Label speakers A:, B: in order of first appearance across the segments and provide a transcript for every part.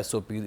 A: SOP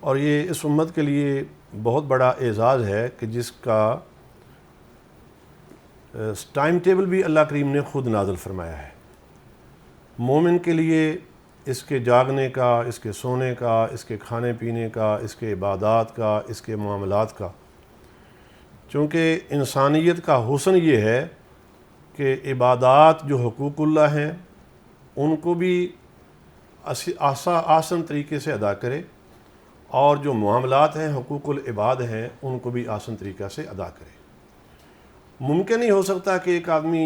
B: اور یہ اس امت کے لیے بہت بڑا اعزاز ہے کہ جس کا ٹائم ٹیبل بھی اللہ کریم نے خود نازل فرمایا ہے۔ مومن کے لیے اس کے جاگنے کا، اس کے سونے کا، اس کے کھانے پینے کا، اس کے عبادات کا، اس کے معاملات کا، چونکہ انسانیت کا حسن یہ ہے کہ عبادات جو حقوق اللہ ہیں ان کو بھی آسان طریقے سے ادا کرے، اور جو معاملات ہیں حقوق العباد ہیں ان کو بھی آسان طریقہ سے ادا کرے۔ ممکن نہیں ہو سکتا کہ ایک آدمی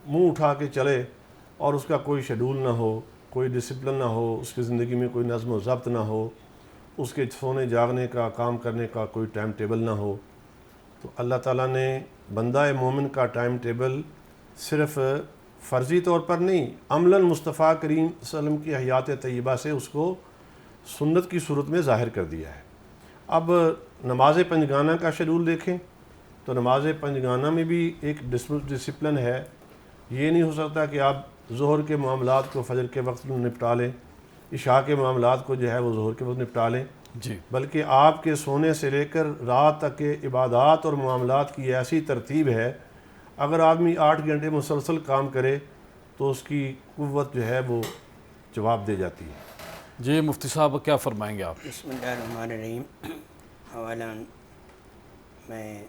B: منہ اٹھا کے چلے اور اس کا کوئی شیڈول نہ ہو، کوئی ڈسپلن نہ ہو، اس کی زندگی میں کوئی نظم و ضبط نہ ہو، اس کے سونے جاگنے کا، کام کرنے کا کوئی ٹائم ٹیبل نہ ہو۔ تو اللہ تعالیٰ نے بندہ مومن کا ٹائم ٹیبل صرف فرضی طور پر نہیں، عملاً مصطفیٰ کریم صلی اللہ علیہ وسلم کی حیات طیبہ سے اس کو سنت کی صورت میں ظاہر کر دیا ہے۔ اب نماز پنجگانہ کا شیڈول دیکھیں تو نماز پنجگانہ میں بھی ایک ڈسپلن ہے۔ یہ نہیں ہو سکتا کہ آپ ظہر کے معاملات کو فجر کے وقت میں نپٹا لیں، عشاء کے معاملات کو جو ہے وہ ظہر کے وقت نپٹا لیں،
A: جی،
B: بلکہ آپ کے سونے سے لے کر رات تک کے عبادات اور معاملات کی ایسی ترتیب ہے، اگر آدمی 8 گھنٹے مسلسل کام کرے تو اس کی قوت جو ہے وہ جواب دے جاتی ہے۔
A: جی مفتی صاحب کیا فرمائیں گے آپ؟
C: بسم اللہ الرحمن الرحیم۔ اولاً میں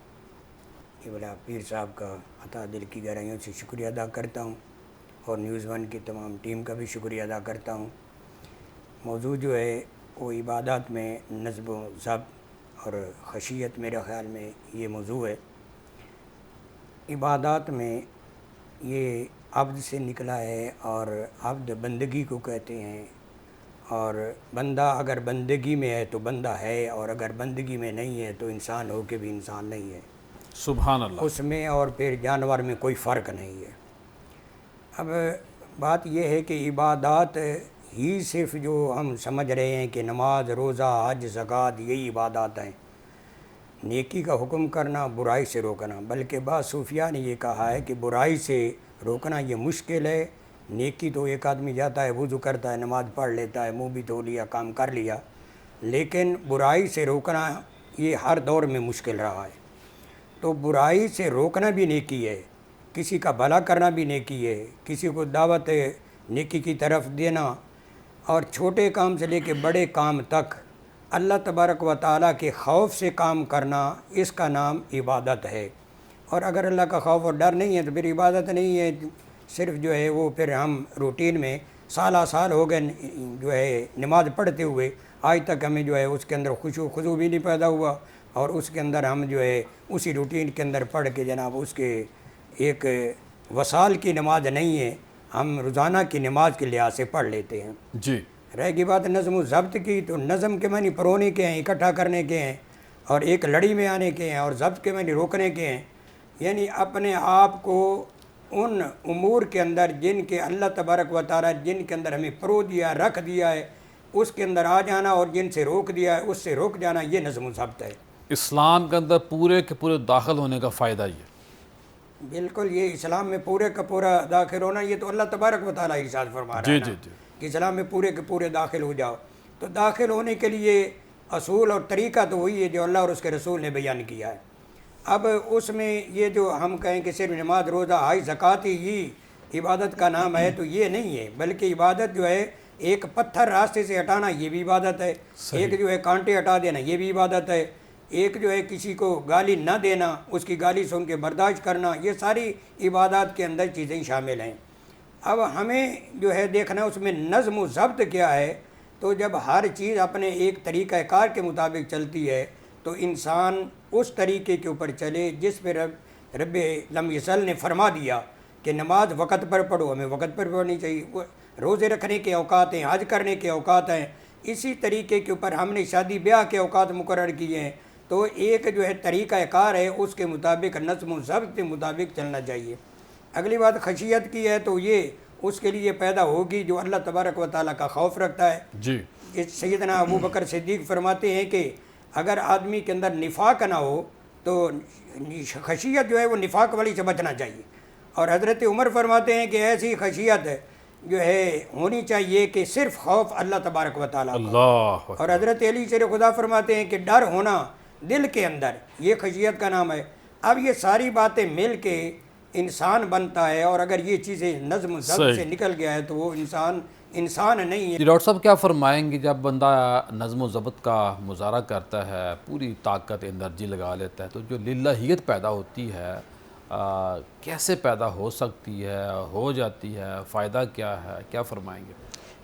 C: قبلہ پیر صاحب کا عطا دل کی گہرائیوں سے شکریہ ادا کرتا ہوں، اور نیوز ون کی تمام ٹیم کا بھی شکریہ ادا کرتا ہوں۔ موضوع جو ہے وہ عبادات میں نظم و ضبط اور خشیت، میرے خیال میں یہ موضوع ہے۔ عبادات میں یہ عبد سے نکلا ہے، اور عبد بندگی کو کہتے ہیں، اور بندہ اگر بندگی میں ہے تو بندہ ہے، اور اگر بندگی میں نہیں ہے تو انسان ہو کے بھی انسان نہیں ہے۔
A: سبحان اللہ۔
C: اس میں اور پھر جانور میں کوئی فرق نہیں ہے۔ اب بات یہ ہے کہ عبادات ہی صرف جو ہم سمجھ رہے ہیں کہ نماز، روزہ، حج، زکوٰۃ یہی عبادات ہیں، نیکی کا حکم کرنا، برائی سے روکنا، بلکہ بعض صوفیاء نے یہ کہا ہے کہ برائی سے روکنا یہ مشکل ہے۔ نیکی تو ایک آدمی جاتا ہے، وضو کرتا ہے، نماز پڑھ لیتا ہے، منہ بھی دھو لیا، کام کر لیا، لیکن برائی سے روکنا یہ ہر دور میں مشکل رہا ہے۔ تو برائی سے روکنا بھی نیکی ہے، کسی کا بھلا کرنا بھی نیکی ہے، کسی کو دعوت نیکی کی طرف دینا، اور چھوٹے کام سے لے کے بڑے کام تک اللہ تبارک و تعالیٰ کے خوف سے کام کرنا، اس کا نام عبادت ہے۔ اور اگر اللہ کا خوف اور ڈر نہیں ہے تو پھر عبادت نہیں ہے، صرف جو ہے وہ پھر ہم روٹین میں سالہ سال ہو گئے جو ہے نماز پڑھتے ہوئے، آج تک ہمیں جو ہے اس کے اندر خشوع خضوع بھی نہیں پیدا ہوا، اور اس کے اندر ہم جو ہے اسی روٹین کے اندر پڑھ کے جناب اس کے ایک وصال کی نماز نہیں ہے، ہم روزانہ کی نماز کے لحاظ سے پڑھ لیتے ہیں۔
A: جی،
C: رہ گئی بات نظم و ضبط کی، تو نظم کے معنی پرونے کے ہیں، اکٹھا کرنے کے ہیں، اور ایک لڑی میں آنے کے ہیں، اور ضبط کے معنی روکنے کے ہیں، یعنی اپنے آپ کو ان امور کے اندر جن کے اللہ تبارک و تعالیٰ جن کے اندر ہمیں پرو دیا، رکھ دیا ہے، اس کے اندر آ جانا، اور جن سے روک دیا ہے اس سے روک جانا، یہ نظم و ضبط ہے۔
A: اسلام کے اندر پورے کے پورے داخل ہونے کا فائدہ یہ۔
C: بالکل، یہ اسلام میں پورے کا پورا داخل ہونا، یہ تو اللہ تبارک و تعالیٰ ارشاد فرما رہا ہے نا، کہ اسلام میں پورے کے پورے داخل ہو جاؤ۔ تو داخل ہونے کے لیے اصول اور طریقہ تو وہی ہے جو اللہ اور اس کے رسول نے بیان کیا ہے۔ اب اس میں یہ جو ہم کہیں کہ صرف نماز، روزہ، حج، زکوٰۃ ہی عبادت کا نام ہے، تو یہ نہیں ہے، بلکہ عبادت جو ہے ایک پتھر راستے سے ہٹانا یہ بھی عبادت ہے، ایک جو ہے کانٹے ہٹا دینا یہ بھی عبادت ہے، ایک جو ہے کسی کو گالی نہ دینا، اس کی گالی سن کے برداشت کرنا، یہ ساری عبادات کے اندر چیزیں شامل ہیں۔ اب ہمیں جو ہے دیکھنا اس میں نظم و ضبط کیا ہے۔ تو جب ہر چیز اپنے ایک طریقہ کار کے مطابق چلتی ہے تو انسان اس طریقے کے اوپر چلے جس پہ رب لم یزل نے فرما دیا کہ نماز وقت پر پڑھو، ہمیں وقت پر پڑھنی چاہیے، روزے رکھنے کے اوقات ہیں، حج کرنے کے اوقات ہیں، اسی طریقے کے اوپر ہم نے شادی بیاہ کے اوقات مقرر کیے ہیں۔ تو ایک جو ہے طریقہ کار ہے، اس کے مطابق نظم و ضبط کے مطابق چلنا چاہیے۔ اگلی بات خشیت کی ہے، تو یہ اس کے لیے پیدا ہوگی جو اللہ تبارک و تعالیٰ کا خوف رکھتا ہے۔
A: جی،
C: سیدنا ابو بکر صدیق فرماتے ہیں کہ اگر آدمی کے اندر نفاق نہ ہو تو خشیت جو ہے وہ نفاق والی سے بچنا چاہیے، اور حضرت عمر فرماتے ہیں کہ ایسی خشیت جو ہے ہونی چاہیے کہ صرف خوف اللہ تبارک و تعالیٰ کا،
A: اللہ
C: اور حضرت علی شیر خدا فرماتے ہیں کہ ڈر ہونا دل کے اندر یہ خشیت کا نام ہے۔ اب یہ ساری باتیں مل کے انسان بنتا ہے، اور اگر یہ چیزیں نظم و ضبط سے نکل گیا ہے تو وہ انسان نہیں ہے۔
A: جی ڈاکٹر صاحب کیا فرمائیں گے جب بندہ نظم و ضبط کا مظاہرہ کرتا ہے، پوری طاقت انرجی لگا لیتا ہے، تو جو للہیت پیدا ہوتی ہے کیسے پیدا ہو سکتی ہے، ہو جاتی ہے، فائدہ کیا ہے، کیا فرمائیں گے؟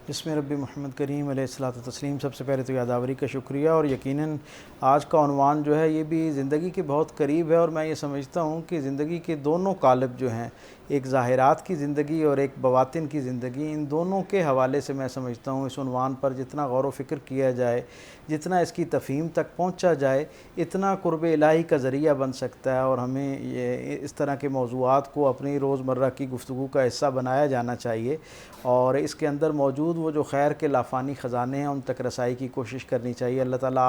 D: بسم ربی محمد کریم علیہ الصلوۃ والتسلیم۔ سب سے پہلے تو یادآوری کا شکریہ، اور یقیناً آج کا عنوان جو ہے یہ بھی زندگی کے بہت قریب ہے، اور میں یہ سمجھتا ہوں کہ زندگی کے دونوں قالب جو ہیں، ایک ظاہرات کی زندگی اور ایک بواطن کی زندگی، ان دونوں کے حوالے سے میں سمجھتا ہوں اس عنوان پر جتنا غور و فکر کیا جائے، جتنا اس کی تفہیم تک پہنچا جائے، اتنا قرب الہی کا ذریعہ بن سکتا ہے، اور ہمیں یہ اس طرح کے موضوعات کو اپنی روزمرہ کی گفتگو کا حصہ بنایا جانا چاہیے، اور اس کے اندر موجود وہ جو خیر کے لافانی خزانے ہیں ان تک رسائی کی کوشش کرنی چاہیے۔ اللہ تعالیٰ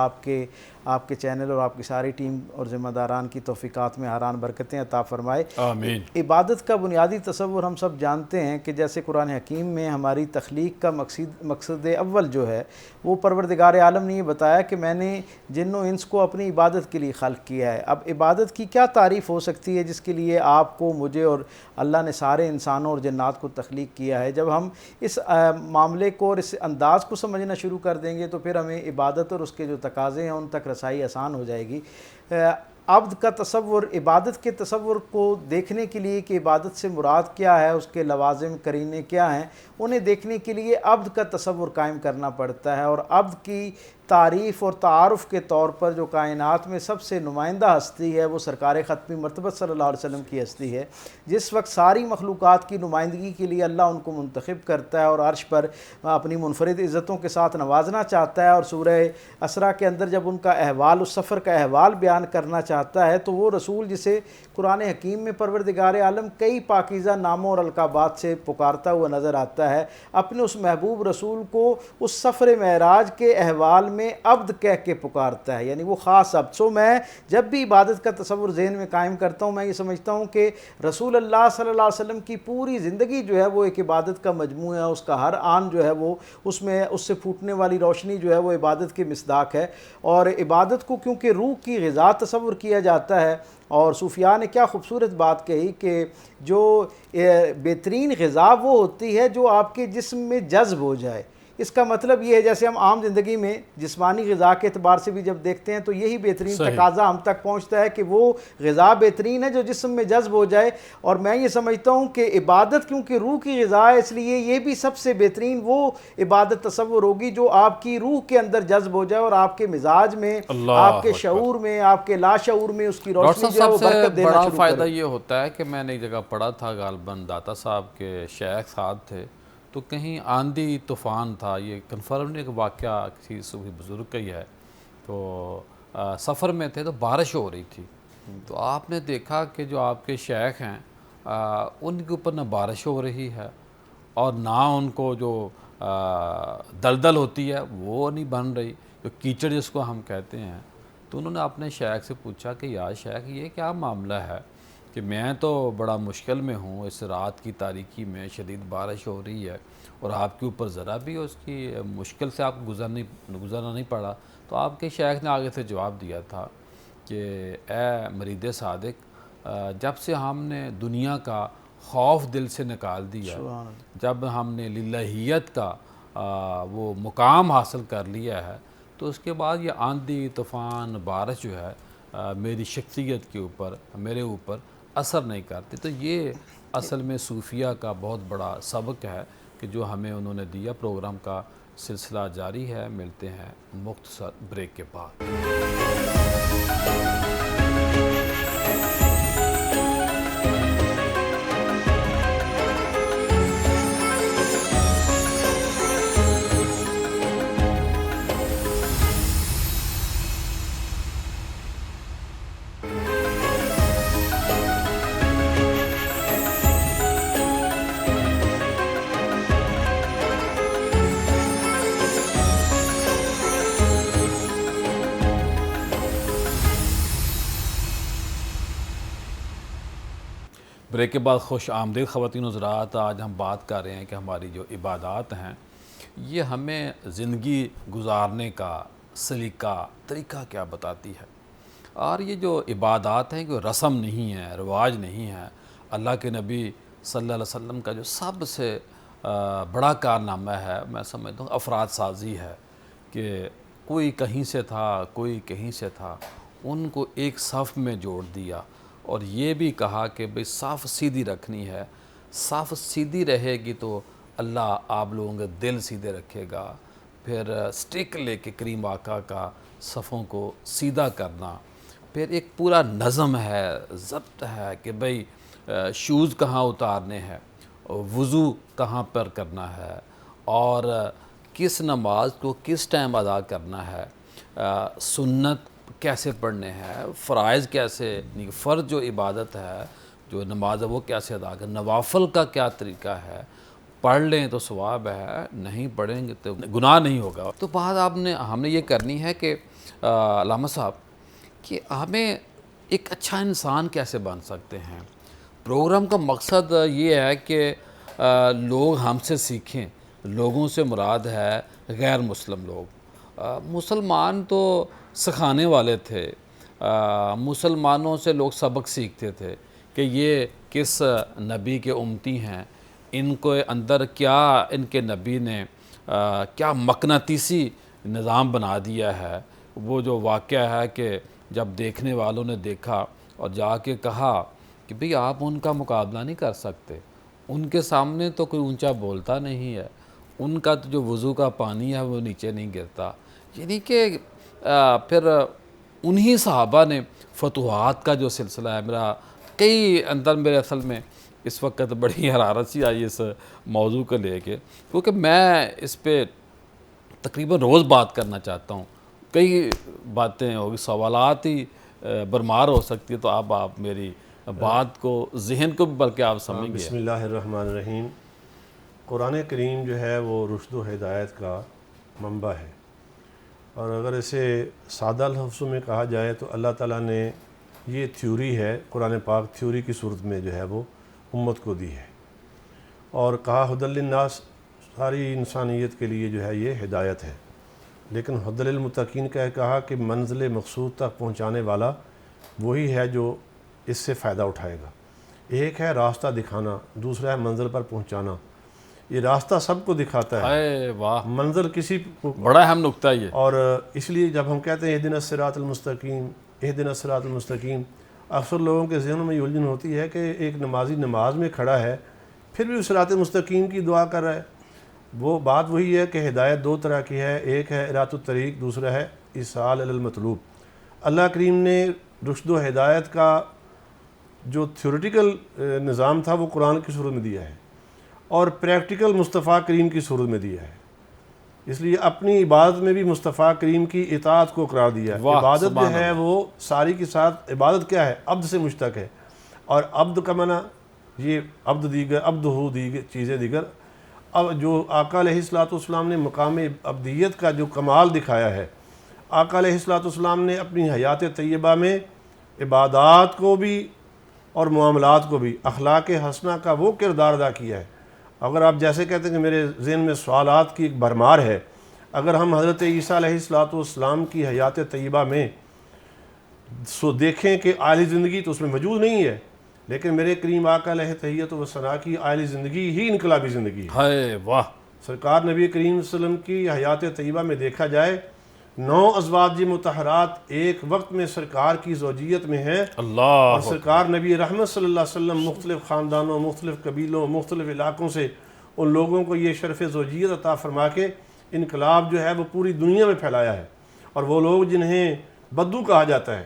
D: آپ کے چینل اور آپ کی ساری ٹیم اور ذمہ داران کی توفیقات میں ہاران برکتیں عطا فرمائے۔
A: آمین۔
D: عبادت کا بنیادی تصور ہم سب جانتے ہیں کہ جیسے قرآن حکیم میں ہماری تخلیق کا مقصد اول جو ہے وہ پروردگار عالم نے یہ بتایا کہ میں نے جن و انس کو اپنی عبادت کے لیے خلق کیا ہے۔ اب عبادت کی کیا تعریف ہو سکتی ہے جس کے لیے آپ کو، مجھے اور اللہ نے سارے انسانوں اور جنات کو تخلیق کیا ہے؟ جب ہم اس معاملے کو اور اس انداز کو سمجھنا شروع کر دیں گے تو پھر ہمیں عبادت اور اس کے جو تقاضے ہیں ان تک رسائی آسان ہو جائے گی۔ عبد کا تصور، عبادت کے تصور کو دیکھنے کے لیے کہ عبادت سے مراد کیا ہے، اس کے لوازم قرینے کیا ہیں، انہیں دیکھنے کے لیے عبد کا تصور قائم کرنا پڑتا ہے، اور عبد کی تعریف اور تعارف کے طور پر جو کائنات میں سب سے نمائندہ ہستی ہے وہ سرکار ختمی مرتبت صلی اللہ علیہ وسلم کی ہستی ہے۔ جس وقت ساری مخلوقات کی نمائندگی کے لیے اللہ ان کو منتخب کرتا ہے اور عرش پر اپنی منفرد عزتوں کے ساتھ نوازنا چاہتا ہے، اور سورہ اسراء کے اندر جب ان کا احوال، اس سفر کا احوال بیان کرنا چاہتا ہے، تو وہ رسول جسے قرآن حکیم میں پروردگار عالم کئی پاکیزہ ناموں اور القابات سے پکارتا ہوا نظر آتا ہے، اپنے اس محبوب رسول کو اس سفر معراج کے احوال میں عبد کہہ کے پکارتا ہے، یعنی وہ خاص عبد۔ میں جب بھی عبادت کا تصور ذہن میں قائم کرتا ہوں، میں یہ سمجھتا ہوں کہ رسول اللہ صلی اللہ علیہ وسلم کی پوری زندگی جو ہے وہ ایک عبادت کا مجموعہ ہے، اس کا ہر آن جو ہے وہ اس سے پھوٹنے والی روشنی جو ہے وہ عبادت کی مصداق ہے، اور عبادت کو کیونکہ روح کی غذا تصور کیا جاتا ہے، اور صوفیاء نے کیا خوبصورت بات کہی کہ جو بہترین غذا وہ ہوتی ہے جو آپ کے جسم میں جذب ہو جائے۔ اس کا مطلب یہ ہے جیسے ہم عام زندگی میں جسمانی غذا کے اعتبار سے بھی جب دیکھتے ہیں تو یہی بہترین تقاضا ہم تک پہنچتا ہے کہ وہ غذا بہترین ہے جو جسم میں جذب ہو جائے، اور میں یہ سمجھتا ہوں کہ عبادت کیونکہ روح کی غذا ہے، اس لیے یہ بھی سب سے بہترین وہ عبادت تصور ہوگی جو آپ کی روح کے اندر جذب ہو جائے اور آپ کے مزاج میں، آپ کے شعور میں، آپ کے لاشعور میں اس کی روشنی جو ہے وہ برکت دینا شروع کرے۔
A: بڑا فائدہ یہ ہوتا ہے کہ میں نے ایک جگہ پڑھا تھا، غالباً داتا صاحب کے شیخ صاحب تھے، تو کہیں آندھی طوفان تھا، یہ کنفرم نہیں کہ واقعہ کسی صوفی بزرگ کا ہی ہے، تو سفر میں تھے تو بارش ہو رہی تھی، تو آپ نے دیکھا کہ جو آپ کے شیخ ہیں ان کے اوپر نہ بارش ہو رہی ہے اور نہ ان کو جو دلدل ہوتی ہے وہ نہیں بن رہی، جو کیچڑ جس کو ہم کہتے ہیں۔ تو انہوں نے اپنے شیخ سے پوچھا کہ یا شیخ یہ کیا معاملہ ہے کہ میں تو بڑا مشکل میں ہوں، اس رات کی تاریکی میں شدید بارش ہو رہی ہے اور آپ کے اوپر ذرا بھی اس کی مشکل سے آپ کو گزرنا نہیں پڑا۔ تو آپ کے شیخ نے آگے سے جواب دیا تھا کہ اے مرید صادق، جب سے ہم نے دنیا کا خوف دل سے نکال دیا، جب ہم نے للہیت کا وہ مقام حاصل کر لیا ہے، تو اس کے بعد یہ آندھی طوفان بارش جو ہے میری شخصیت کے اوپر، میرے اوپر اثر نہیں کرتی۔ تو یہ اصل میں صوفیہ کا بہت بڑا سبق ہے کہ جو ہمیں انہوں نے دیا۔ پروگرام کا سلسلہ جاری ہے، ملتے ہیں مختصر بریک کے بعد۔ بریک کے بعد خوش آمدید خواتین و حضرات. آج ہم بات کر رہے ہیں کہ ہماری جو عبادات ہیں یہ ہمیں زندگی گزارنے کا سلیقہ طریقہ کیا بتاتی ہے. اور یہ جو عبادات ہیں کوئی رسم نہیں ہے، رواج نہیں ہے. اللہ کے نبی صلی اللہ علیہ وسلم کا جو سب سے بڑا کارنامہ ہے میں سمجھتا ہوں افراد سازی ہے کہ کوئی کہیں سے تھا کوئی کہیں سے تھا، ان کو ایک صف میں جوڑ دیا اور یہ بھی کہا کہ بھئی صف سیدھی رکھنی ہے. صف سیدھی رہے گی تو اللہ آپ لوگوں کے دل سیدھے رکھے گا. پھر سٹک لے کے کریم آقا کا صفوں کو سیدھا کرنا. پھر ایک پورا نظم ہے، ضبط ہے کہ بھئی شوز کہاں اتارنے ہیں، وضو کہاں پر کرنا ہے، اور کس نماز کو کس ٹائم ادا کرنا ہے، سنت کیسے پڑھنے ہیں، فرائض کیسے، فرض جو عبادت ہے جو نماز ہے وہ کیسے ادا کرنا، نوافل کا کیا طریقہ ہے، پڑھ لیں تو ثواب ہے، نہیں پڑھیں گے تو گناہ نہیں ہوگا. تو بات ہم نے یہ کرنی ہے کہ علامہ صاحب کہ ہمیں ایک اچھا انسان کیسے بن سکتے ہیں. پروگرام کا مقصد یہ ہے کہ لوگ ہم سے سیکھیں. لوگوں سے مراد ہے غیر مسلم لوگ. مسلمان تو سکھانے والے تھے، مسلمانوں سے لوگ سبق سیکھتے تھے کہ یہ کس نبی کے امتی ہیں، ان کو اندر کیا ان کے نبی نے کیا مقناطیسی نظام بنا دیا ہے. وہ جو واقعہ ہے کہ جب دیکھنے والوں نے دیکھا اور جا کے کہا کہ بھئی آپ ان کا مقابلہ نہیں کر سکتے، ان کے سامنے تو کوئی اونچا بولتا نہیں ہے، ان کا تو جو وضو کا پانی ہے وہ نیچے نہیں گرتا. یعنی کہ پھر انہی صحابہ نے فتوحات کا جو سلسلہ ہے، میرے اصل میں اس وقت بڑی حرارت سی آئی اس موضوع کو لے کے، کیونکہ میں اس پہ تقریباً روز بات کرنا چاہتا ہوں. کئی باتیں ہوگی، سوالات ہی برمار ہو سکتی ہے، تو آپ میری بات کو ذہن کو بھی بلکہ آپ سمجھ گئے.
B: بسم اللہ الرحمن الرحیم. قرآن کریم جو ہے وہ رشد و ہدایت کا منبع ہے، اور اگر اسے سادہ لفظوں میں کہا جائے تو اللہ تعالیٰ نے یہ تھیوری ہے، قرآن پاک تھیوری کی صورت میں جو ہے وہ امت کو دی ہے، اور کہا ھدی للناس، ساری انسانیت کے لیے جو ہے یہ ہدایت ہے. لیکن ھدی للمتقین کا کہا کہ منزل مقصود تک پہنچانے والا وہی ہے جو اس سے فائدہ اٹھائے گا. ایک ہے راستہ دکھانا، دوسرا ہے منزل پر پہنچانا. یہ راستہ سب کو دکھاتا ہے،
A: اے واہ،
B: منزل کسی کو.
A: بڑا اہم نقطہ یہ.
B: اور اس لیے جب ہم کہتے ہیں اہدنا الصراط المستقیم، اہدنا الصراط المستقیم، اکثر لوگوں کے ذہنوں میں یہ الجھن ہوتی ہے کہ ایک نمازی نماز میں کھڑا ہے پھر بھی صراط مستقیم کی دعا کر رہا ہے. وہ بات وہی ہے کہ ہدایت دو طرح کی ہے، ایک ہے ارات الطریق، دوسرا ہے ایصال الی المطلوب. اللہ کریم نے رشد و ہدایت کا جو تھیوریٹیکل نظام تھا وہ قرآن کی صورت میں دیا ہے، اور پریکٹیکل مصطفیٰ کریم کی صورت میں دیا ہے. اس لیے اپنی عبادت میں بھی مصطفیٰ کریم کی اطاعت کو قرار دیا ہے. عبادت جو ہے وہ ساری کے ساتھ، عبادت کیا ہے؟ عبد سے مشتق ہے، اور عبد کا معنی یہ عبد دیگر، عبد ہو دیگر چیزیں دیگر. اب جو آقا علیہ السلام نے مقام عبدیت کا جو کمال دکھایا ہے، آقا علیہ السلام نے اپنی حیات طیبہ میں عبادات کو بھی اور معاملات کو بھی اخلاق حسنہ کا وہ کردار ادا کیا ہے. اگر آپ جیسے کہتے ہیں کہ میرے ذہن میں سوالات کی ایک بھرمار ہے، اگر ہم حضرت عیسیٰ علیہ السلام کی حیات طیبہ میں دیکھیں کہ اعلی زندگی تو اس میں موجود نہیں ہے، لیکن میرے کریم آقا علیہ تحیت و ثنا کی اعلی زندگی ہی انقلابی زندگی ہے.
A: ہائے واہ.
B: سرکار نبی کریم صلی اللہ علیہ وسلم کی حیات طیبہ میں دیکھا جائے 9 ازواج مطہرات ایک وقت میں سرکار کی زوجیت میں ہیں،
A: اللہ،
B: اور سرکار نبی رحمت صلی اللہ علیہ وسلم مختلف خاندانوں، مختلف قبیلوں، مختلف علاقوں سے ان لوگوں کو یہ شرف زوجیت عطا فرما کے انقلاب جو ہے وہ پوری دنیا میں پھیلایا ہے. اور وہ لوگ جنہیں بدو کہا جاتا ہے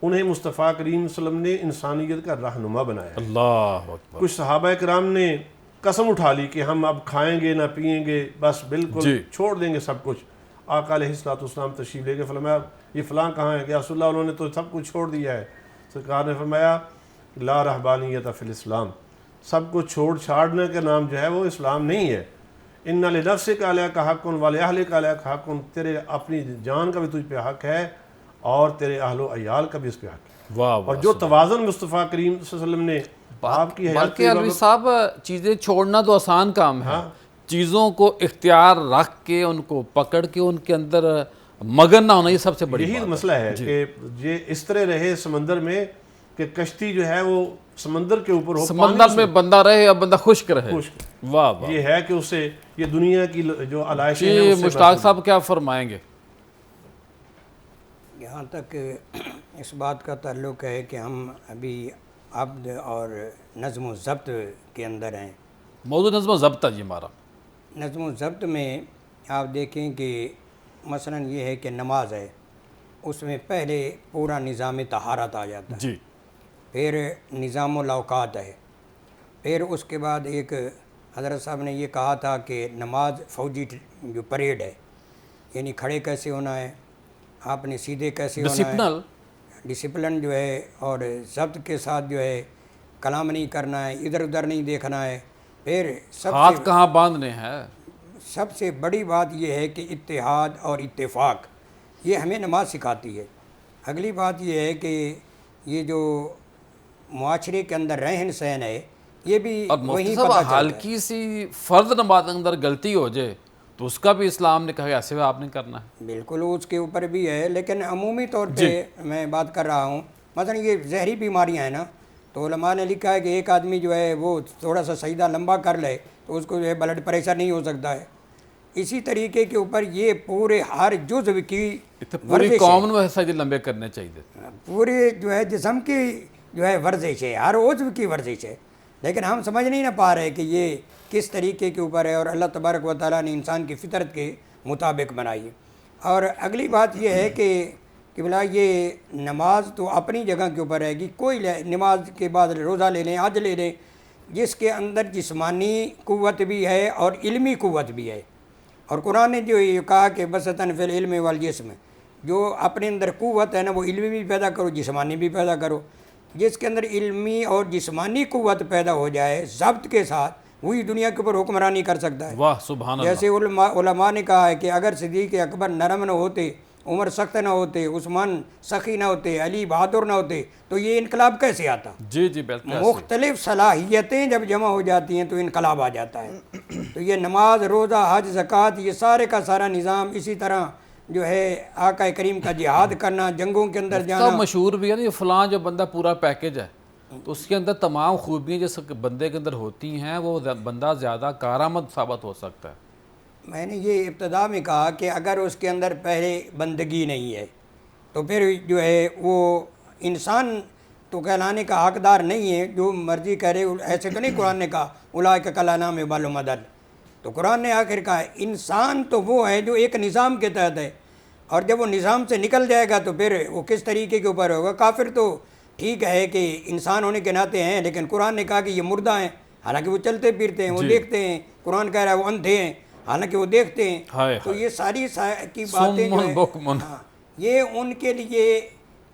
B: انہیں مصطفیٰ کریم صلی اللہ علیہ وسلم نے انسانیت کا رہنما بنایا ہے.
A: اللہ اکبر.
B: کچھ صحابہ کرام نے قسم اٹھا لی کہ ہم اب کھائیں گے نہ پئیں گے، بس بالکل چھوڑ دیں گے سب کچھ. آقا علیہ السلام تشریف لے کے فرمایا یہ فلاں کہاں ہے؟ کہ رسول اللہ انہوں نے تو سب کچھ چھوڑ دیا ہے. سرکار نے فرمایا لا رہبانیت فی الاسلام، سب کو چھوڑ چھاڑنے کا نام جو ہے وہ اسلام نہیں ہے. ان لنفسک علیک حق ولأہلک علیک حق، تیرے اپنی جان کا بھی تجھ پہ حق ہے اور تیرے اہل و عیال کا بھی اس پہ حق ہے.
A: واہ.
B: اور جو توازن مصطفیٰ کریم صلی اللہ علیہ وسلم نے آپ کی حیات
A: بلکہ علوی صاحب چیزیں چھوڑنا تو آسان کام ہے، چیزوں کو اختیار رکھ کے ان کو پکڑ کے ان کے اندر مگن نہ ہونا یہ سب سے بڑی
B: یہی
A: بات
B: مسئلہ ہے کہ یہ اس طرح رہے سمندر میں کہ کشتی جو ہے وہ سمندر کے اوپر ہو،
A: سمندر میں بندہ رہے یا بندہ خشک رہے. واہ واہ.
B: یہ ہے کہ اسے یہ دنیا کی جو علائشیں ہیں
A: جی
B: اس سے
A: مشتاق صاحب کیا فرمائیں گے؟
C: یہاں تک اس بات کا تعلق ہے کہ ہم ابھی عبد اور نظم و ضبط کے اندر ہیں.
A: موضوع نظم و ضبط ہے جی ہمارا.
C: نظم و ضبط میں آپ دیکھیں کہ مثلا یہ ہے کہ نماز ہے، اس میں پہلے پورا نظام طہارت آ جاتا ہے،
A: جی
C: پھر نظام الاوقات ہے، پھر اس کے بعد ایک حضرت صاحب نے یہ کہا تھا کہ نماز فوجی جو پریڈ ہے، یعنی کھڑے کیسے ہونا ہے، آپ نے سیدھے کیسے ہونا ہے، ڈسپلن جو ہے، اور ضبط کے ساتھ جو ہے کلام نہیں کرنا ہے، ادھر ادھر نہیں دیکھنا ہے. پھر
A: ہاتھ کہاں باندھنے ہیں.
C: سب سے بڑی بات یہ ہے کہ اتحاد اور اتفاق، یہ ہمیں نماز سکھاتی ہے. اگلی بات یہ ہے کہ یہ جو معاشرے کے اندر رہن سہن ہے یہ بھی وہیں پتہ چلتا ہے.
A: ہلکی سی فرض نماز اندر غلطی ہو جائے تو اس کا بھی اسلام نے کہا کہ ایسے آپ نے کرنا ہے.
C: بالکل اس کے اوپر بھی ہے، لیکن عمومی طور پہ میں بات کر رہا ہوں. مثلا یہ زہری بیماریاں ہیں نا، تو علماء نے لکھا ہے کہ ایک آدمی جو ہے وہ تھوڑا سا سجدہ لمبا کر لے تو اس کو جو ہے بلڈ پریشر نہیں ہو سکتا ہے. اسی طریقے کے اوپر یہ پورے ہر جزو کی
A: پوری قوم میں سجدے لمبے کرنے چاہیے،
C: پورے جو ہے جسم کی جو ہے ورزش ہے، ہر عضو کی ورزش ہے. لیکن ہم سمجھ نہیں نہ پا رہے کہ یہ کس طریقے کے اوپر ہے، اور اللہ تبارک و تعالیٰ نے انسان کی فطرت کے مطابق بنائی ہے. اور اگلی بات یہ ہے کہ بلا یہ نماز تو اپنی جگہ کے اوپر رہے گی. کوئی نماز کے بعد روزہ لے لیں، حج لے لیں، جس کے اندر جسمانی قوت بھی ہے اور علمی قوت بھی ہے. اور قرآن نے جو یہ کہا کہ بسطن فی العلم والجسم، جو اپنے اندر قوت ہے نا وہ علمی بھی پیدا کرو، جسمانی بھی پیدا کرو. جس کے اندر علمی اور جسمانی قوت پیدا ہو جائے ضبط کے ساتھ، وہی دنیا کے اوپر حکمرانی کر سکتا ہے.
A: واہ سبحان اللہ.
C: جیسے علماء نے کہا ہے کہ اگر صدیق اکبر نرم نہ ہوتے، عمر سخت نہ ہوتے، عثمان سخی نہ ہوتے، علی بہادر نہ ہوتے تو یہ انقلاب کیسے آتا؟
A: جی جی بالکل.
C: مختلف صلاحیتیں جب جمع ہو جاتی ہیں تو انقلاب آ جاتا ہے. تو یہ نماز، روزہ، حج، زکوٰۃ، یہ سارے کا سارا نظام، اسی طرح جو ہے آقا کریم کا جہاد کرنا، جنگوں کے اندر جانا.
A: سب مشہور بھی ہے نا یہ فلاں جو بندہ پورا پیکج ہے، تو اس کے اندر تمام خوبیاں جس بندے کے اندر ہوتی ہیں وہ بندہ زیادہ کارآمد ثابت ہو سکتا ہے.
C: میں نے یہ ابتدا میں کہا کہ اگر اس کے اندر پہلے بندگی نہیں ہے تو پھر جو ہے وہ انسان تو کہلانے کا حقدار نہیں ہے. جو مرضی کرے ایسے تو نہیں قرآن نے کہا اولئک کالانعام بل هم اضل. تو قرآن نے آخر کہا انسان تو وہ ہے جو ایک نظام کے تحت ہے، اور جب وہ نظام سے نکل جائے گا تو پھر وہ کس طریقے کے اوپر ہوگا. کافر تو ٹھیک ہے کہ انسان ہونے کے ناطے ہیں، لیکن قرآن نے کہا کہ یہ مردہ ہیں، حالانکہ وہ چلتے پھرتے ہیں، وہ دیکھتے ہیں. قرآن کہہ رہا ہے وہ اندھے ہیں، حالانکہ وہ دیکھتے ہیں. تو یہ ساری کی باتیں جو ہیں یہ ان کے لیے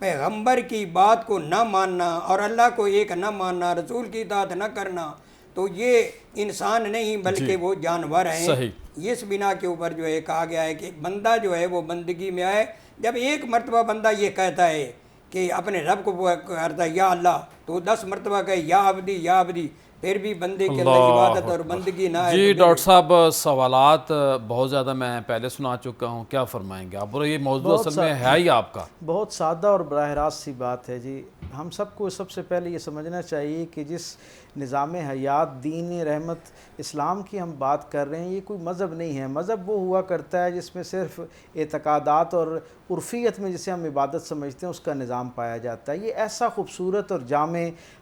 C: پیغمبر کی بات کو نہ ماننا اور اللہ کو ایک نہ ماننا، رسول کی اطاعت نہ کرنا، تو یہ انسان نہیں بلکہ وہ جانور ہیں. اس بنا کے اوپر جو ہے کہا گیا ہے کہ بندہ جو ہے وہ بندگی میں آئے. جب ایک مرتبہ بندہ یہ کہتا ہے کہ اپنے رب کو کرتا ہے یا اللہ، تو 10 مرتبہ کہے یا عبدی یا عبدی، پھر بھی بندے کے اندر عبادت اور بندگی نہ ہے.
A: جی ڈاکٹر صاحب سوالات بہت زیادہ میں پہلے سنا چکا ہوں، کیا فرمائیں گے آپ؟ اور یہ موضوع اصل میں ہے ہی آپ کا
D: بہت سادہ اور براہ راست سی بات ہے. جی ہم سب کو سب سے پہلے یہ سمجھنا چاہیے کہ جس نظام حیات دین رحمت اسلام کی ہم بات کر رہے ہیں یہ کوئی مذہب نہیں ہے. مذہب وہ ہوا کرتا ہے جس میں صرف اعتقادات اور عرفیت میں جسے ہم عبادت سمجھتے ہیں اس کا نظام پایا جاتا ہے. یہ ایسا خوبصورت اور جامع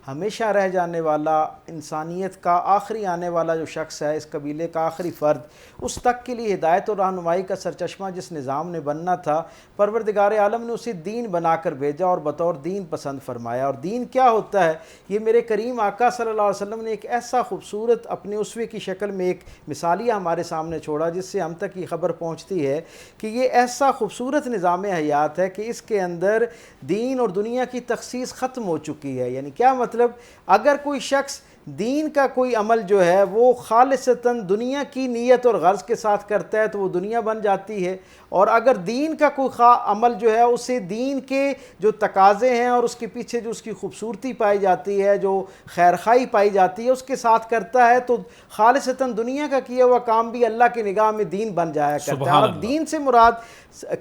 D: ہمیشہ رہ جانے والا، انسانیت کا آخری آنے والا جو شخص ہے، اس قبیلے کا آخری فرد، اس تک کے لیے ہدایت اور رہنمائی کا سرچشمہ جس نظام نے بننا تھا، پروردگار عالم نے اسے دین بنا کر بھیجا اور بطور دین پسند فرمایا. اور دین کیا ہوتا ہے؟ یہ میرے کریم آقا صلی اللہ علیہ وسلم نے ایک ایسا خوبصورت اپنے اسوے کی شکل میں ایک مثالیہ ہمارے سامنے چھوڑا جس سے ہم تک یہ خبر پہنچتی ہے کہ یہ ایسا خوبصورت نظام حیات ہے کہ اس کے اندر دین اور دنیا کی تخصیص ختم ہو چکی ہے. یعنی کیا مطلب؟ اگر کوئی شخص دین کا کوئی عمل جو ہے وہ خالصتاً دنیا کی نیت اور غرض کے ساتھ کرتا ہے تو وہ دنیا بن جاتی ہے، اور اگر دین کا کوئی عمل جو ہے اسے دین کے جو تقاضے ہیں اور اس کے پیچھے جو اس کی خوبصورتی پائی جاتی ہے، جو خیرخواہی پائی جاتی ہے، اس کے ساتھ کرتا ہے تو خالصتاً دنیا کا کیا ہوا کام بھی اللہ کی نگاہ میں دین بن جایا کرتا ہے۔ اور دین سے مراد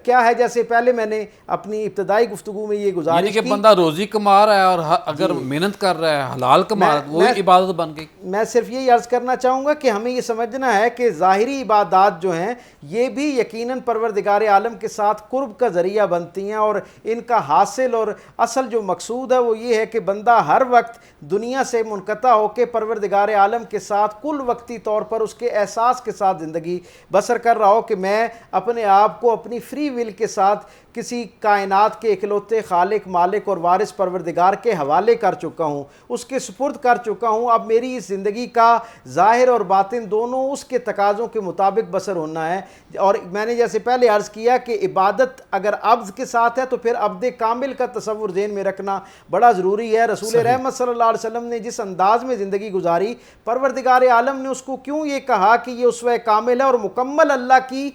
D: کیا ہے، جیسے پہلے میں نے اپنی ابتدائی گفتگو میں یہ گزارش
A: یعنی کہ بندہ روزی کما رہا ہے اور اگر محنت کر رہا ہے حلال کما رہا ہے وہ عبادت بن گئی۔
D: میں صرف یہی عرض کرنا چاہوں گا کہ ہمیں یہ سمجھنا ہے کہ ظاہری عبادات جو ہیں یہ بھی یقیناً پروردگار عالم کے ساتھ قرب کا ذریعہ بنتی ہیں، اور ان کا حاصل اور اصل جو مقصود ہے وہ یہ ہے کہ بندہ ہر وقت دنیا سے منقطع ہو کے پروردگار عالم کے ساتھ کل وقتی طور پر اس کے احساس کے ساتھ زندگی بسر کر رہا ہو کہ میں اپنے آپ کو اپنی فری ول کے ساتھ کسی کائنات کے اکلوتے خالق، مالک اور وارث پروردگار کے حوالے کر چکا ہوں، اس کے سپرد کر چکا ہوں۔ اب میری اس زندگی کا ظاہر اور باطن دونوں اس کے تقاضوں کے مطابق بسر ہونا ہے۔ اور میں نے جیسے پہلے عرض کیا کہ عبادت اگر عبد کے ساتھ ہے تو پھر عبد کامل کا تصور ذہن میں رکھنا بڑا ضروری ہے۔ رسول رحمت صلی اللہ علیہ وسلم نے جس انداز میں زندگی گزاری، پروردگار عالم نے اس کو کیوں یہ کہا کہ یہ اسوہ کامل ہے اور مکمل اللہ کی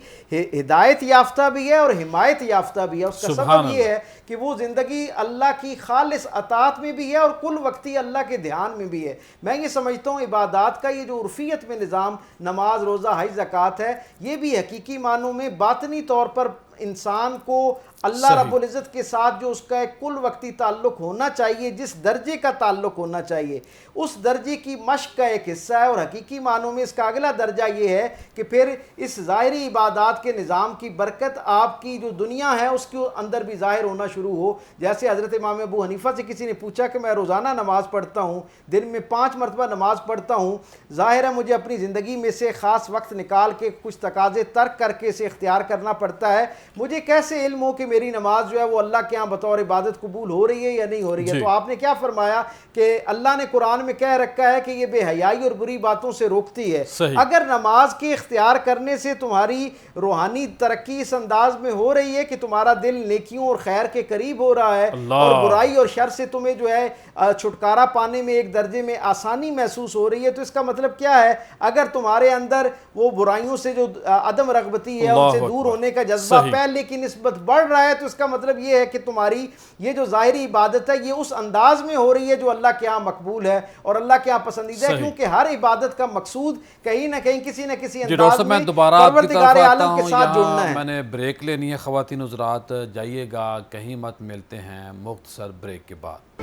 D: ہدایت یافتہ بھی ہے اور حمایت یافتہ بھی ہے۔ اس کا سبب یہ ہے کہ وہ زندگی اللہ کی خالص اطاعت میں بھی ہے اور کل وقتی اللہ کے دھیان میں بھی ہے۔ میں یہ سمجھتا ہوں عبادات کا یہ جو عرفیت میں نظام نماز، روزہ، حج، زکوٰۃ ہے، یہ بھی حقیقی معنوں میں باطنی طور پر انسان کو اللہ رب العزت کے ساتھ جو اس کا ایک کل وقتی تعلق ہونا چاہیے، جس درجے کا تعلق ہونا چاہیے، اس درجے کی مشق کا ایک حصہ ہے۔ اور حقیقی معنوں میں اس کا اگلا درجہ یہ ہے کہ پھر اس ظاہری عبادات کے نظام کی برکت آپ کی جو دنیا ہے اس کے اندر بھی ظاہر ہونا شروع ہو۔ جیسے حضرت امام ابو حنیفہ سے کسی نے پوچھا کہ میں روزانہ نماز پڑھتا ہوں، دن میں 5 مرتبہ نماز پڑھتا ہوں، ظاہر ہے مجھے اپنی زندگی میں سے خاص وقت نکال کے کچھ تقاضے ترک کر کے اسے اختیار کرنا پڑتا ہے، مجھے کیسے علم ہو کہ میری نماز جو ہے وہ اللہ کے ہاں بطور عبادت قبول ہو رہی ہے یا نہیں ہو رہی ہے؟ تو آپ نے کیا فرمایا کہ اللہ نے قرآن میں کہہ رکھا ہے کہ یہ بے حیائی اور بری باتوں سے روکتی ہے۔ اگر نماز کے اختیار کرنے سے تمہاری روحانی ترقی اس انداز میں ہو رہی ہے کہ تمہارا دل نیکیوں اور خیر کے قریب ہو رہا ہے اور برائی اور شر سے تمہیں جو ہے چھٹکارا پانے میں ایک درجے میں آسانی محسوس ہو رہی ہے، تو اس کا مطلب کیا ہے؟ اگر تمہارے اندر وہ برائیوں سے جو عدم رغبتی ہے، ان سے دور ہونے کا جذبہ پہلے کی نسبت بڑھ رہا ہے، تو اس کا مطلب یہ ہے کہ تمہاری یہ جو ظاہری عبادت ہے یہ اس انداز میں ہو رہی ہے جو اللہ کے ہاں مقبول ہے اور اللہ کے ہاں پسندیدہ ہے، کیونکہ ہر عبادت کا مقصود کہیں نہ کہیں کسی نہ کسی انداز میں پروردگار عالم کے ساتھ جڑنا ہے۔
A: میں نے بریک لینی ہے خواتین حضرات، جائیے گا کہیں مت، ملتے ہیں مختصر بریک کے بعد۔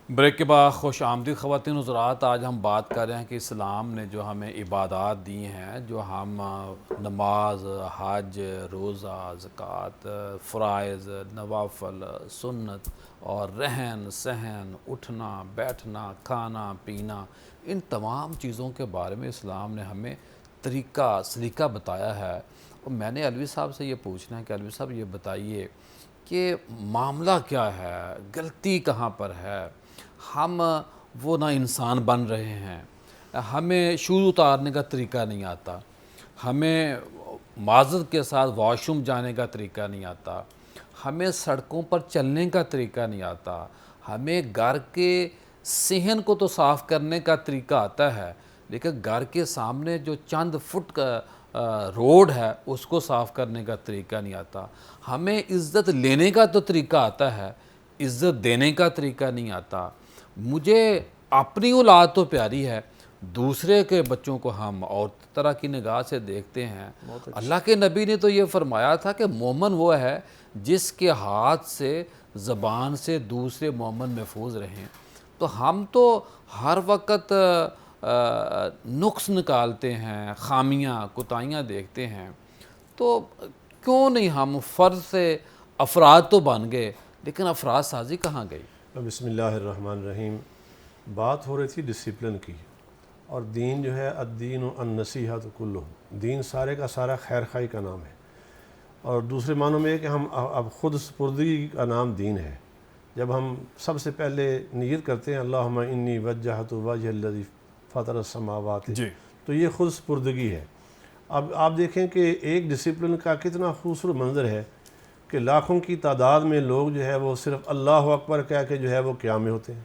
A: بریک کے بعد خوش آمدید خواتین حضرات۔ آج ہم بات کر رہے ہیں کہ اسلام نے جو ہمیں عبادات دی ہیں، جو ہم نماز، حج، روزہ، زکوٰۃ، فرائض، نوافل، سنت اور رہن سہن، اٹھنا بیٹھنا، کھانا پینا، ان تمام چیزوں کے بارے میں اسلام نے ہمیں طریقہ سلیقہ بتایا ہے۔ اور میں نے علوی صاحب سے یہ پوچھنا ہے کہ علوی صاحب یہ بتائیے کہ معاملہ کیا ہے، غلطی کہاں پر ہے؟ ہم وہ نہ انسان بن رہے ہیں، ہمیں شور اتارنے کا طریقہ نہیں آتا، ہمیں معذرت کے ساتھ واش روم جانے کا طریقہ نہیں آتا، ہمیں سڑکوں پر چلنے کا طریقہ نہیں آتا، ہمیں گھر کے صحن کو تو صاف کرنے کا طریقہ آتا ہے، لیکن گھر کے سامنے جو چند فٹ کا روڈ ہے اس کو صاف کرنے کا طریقہ نہیں آتا، ہمیں عزت لینے کا تو طریقہ آتا ہے، عزت دینے کا طریقہ نہیں آتا۔ مجھے اپنی اولاد تو پیاری ہے، دوسرے کے بچوں کو ہم اور طرح کی نگاہ سے دیکھتے ہیں۔ اللہ کے نبی نے تو یہ فرمایا تھا کہ مومن وہ ہے جس کے ہاتھ سے زبان سے دوسرے مومن محفوظ رہیں۔ تو ہم تو ہر وقت نقص نکالتے ہیں، خامیاں کوتاہیاں دیکھتے ہیں، تو کیوں نہیں ہم فرد سے افراد تو بن گئے، لیکن افراد سازی کہاں گئی؟
B: بسم اللہ الرحمن الرحیم. بات ہو رہی تھی ڈسپلن کی، اور دین جو ہے الدین النصیحۃ کلہ، دین سارے کا سارا خیر خواہی کا نام ہے، اور دوسرے معنوں میں کہ ہم اب خود سپردگی کا نام دین ہے. جب ہم سب سے پہلے نیت کرتے ہیں اللہم انی وجہت وجہ الذی فطر السماوات، تو یہ خود سپردگی ہے. اب آپ دیکھیں کہ ایک ڈسپلن کا کتنا خوبصورت منظر ہے کہ لاکھوں کی تعداد میں لوگ جو ہے وہ صرف اللہ اکبر کہہ کے جو ہے وہ قیام میں ہوتے ہیں،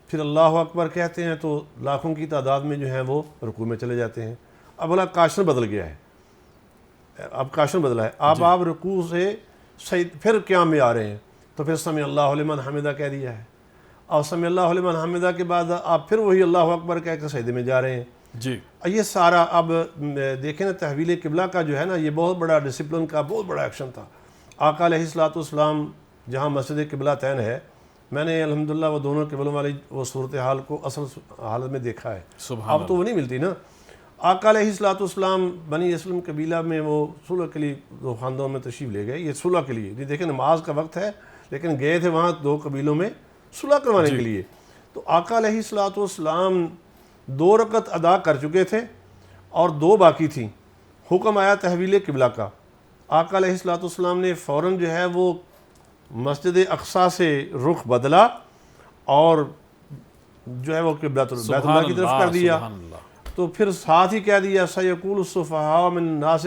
B: پھر اللہ اکبر کہتے ہیں تو لاکھوں کی تعداد میں جو ہیں وہ رکوع میں چلے جاتے ہیں. اب والا کاشن بدل گیا ہے، اب کاشن بدلا ہے. آپ رکوع سے پھر قیام میں آ رہے ہیں تو پھر سمع اللہ لمن حمدہ کہہ دیا ہے، اور سمع اللہ لمن حمدہ کے بعد آپ پھر وہی اللہ اکبر کہہ کے سجدے میں جا رہے ہیں.
A: جی
B: یہ سارا اب دیکھیں نا، تحویل قبلہ کا جو ہے نا یہ بہت بڑا ڈسپلن کا بہت بڑا ایکشن تھا. آقا علیہ الصلوۃ والسلام جہاں مسجد قبلہ تین ہے، میں نے الحمدللہ وہ دونوں قبلوں والی وہ صورتحال کو اصل حالت میں دیکھا ہے. اب تو وہ نہیں ملتی نا. آقا علیہ الصلوۃ والسلام بنی اسلم قبیلہ میں وہ صلح کے لیے دو خاندانوں میں تشریف لے گئے. یہ صلح کے لیے، یہ دیکھیں نماز کا وقت ہے لیکن گئے تھے وہاں دو قبیلوں میں صلح کروانے کے لیے. تو آقا علیہ الصلوۃ والسلام 2 رکعت ادا کر چکے تھے اور 2 باقی تھیں. حکم آیا تحویل قبلہ کا. آقا علیہ الصلوۃ والسلام نے فوراً جو ہے وہ مسجد اقصیٰ سے رخ بدلا اور جو ہے وہ بیت اللہ کی طرف کر دیا. تو پھر ساتھ ہی کہہ دیا سیقول السفہاء من الناس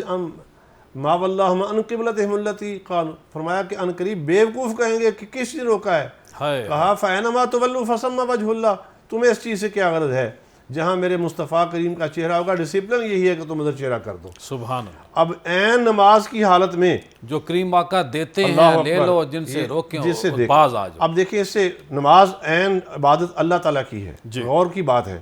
B: ما ولاھم عن قبلتہم التی قالوا، فرمایا کہ ان قریب بیوقوف کہیں گے کہ کس نے روکا ہے. کہا فینما تولوا فثم وجہ اللہ، تمہیں اس چیز سے کیا غرض ہے، جہاں میرے مصطفیٰ کریم کا چہرہ ہوگا. ڈسپلن یہی ہے کہ تم ادھر چہرہ کر دو.
A: سبحان اللہ.
B: اب عین نماز کی حالت میں
A: جو کریم آقا دیتے ہیں لے لو، جن سے روکیں باز آ جاؤ.
B: اب دیکھیں اس سے نماز عین عبادت اللہ تعالیٰ کی ہے، غور کی بات ہے.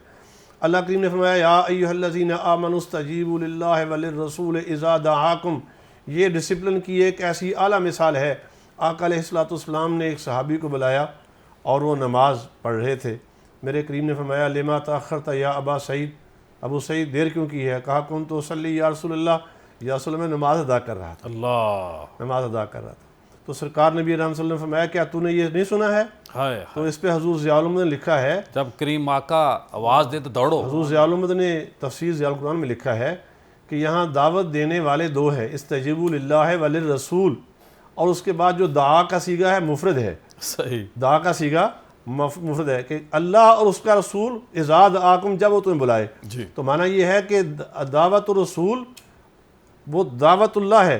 B: اللہ کریم نے فرمایا یا ایھا الذین آمنوا استجیبوا للہ وللرسول اذا دعاکم. یہ ڈسپلن کی ایک ایسی اعلیٰ مثال ہے. آقا علیہ الصلوۃ والسلام نے ایک صحابی کو بلایا اور وہ نماز پڑھ رہے تھے. میرے کریم نے فرمایا لما تاخرت یا ابا سعید، ابو سعید دیر کیوں کی ہے؟ کہا کنت اصلی یا رسول اللہ، یا رسول اللہ میں نماز ادا کر رہا تھا. نماز ادا کر رہا تھا. تو سرکار نبی رحمۃ اللہ نے فرمایا کیا تو نے یہ نہیں سنا ہے؟ تو اس پہ حضور ضیاء الحمد نے لکھا ہے،
A: جب کریم آقا آواز دے تو دوڑو.
B: حضور ضیاء الحمد نے تفسیر ضیاء القرآن میں لکھا ہے کہ یہاں دعوت دینے والے 2 ہیں، استجیبوا للہ وللرسول، اور اس کے بعد جو دعا کا صیغہ ہے مفرد ہے.
A: صحیح،
B: دعا کا صیغہ مفرد ہے کہ اللہ اور اس کا رسول اذا دعاکم، جب وہ تمہیں بلائے. تو معنی یہ ہے کہ دعوت الرسول وہ دعوت اللہ ہے،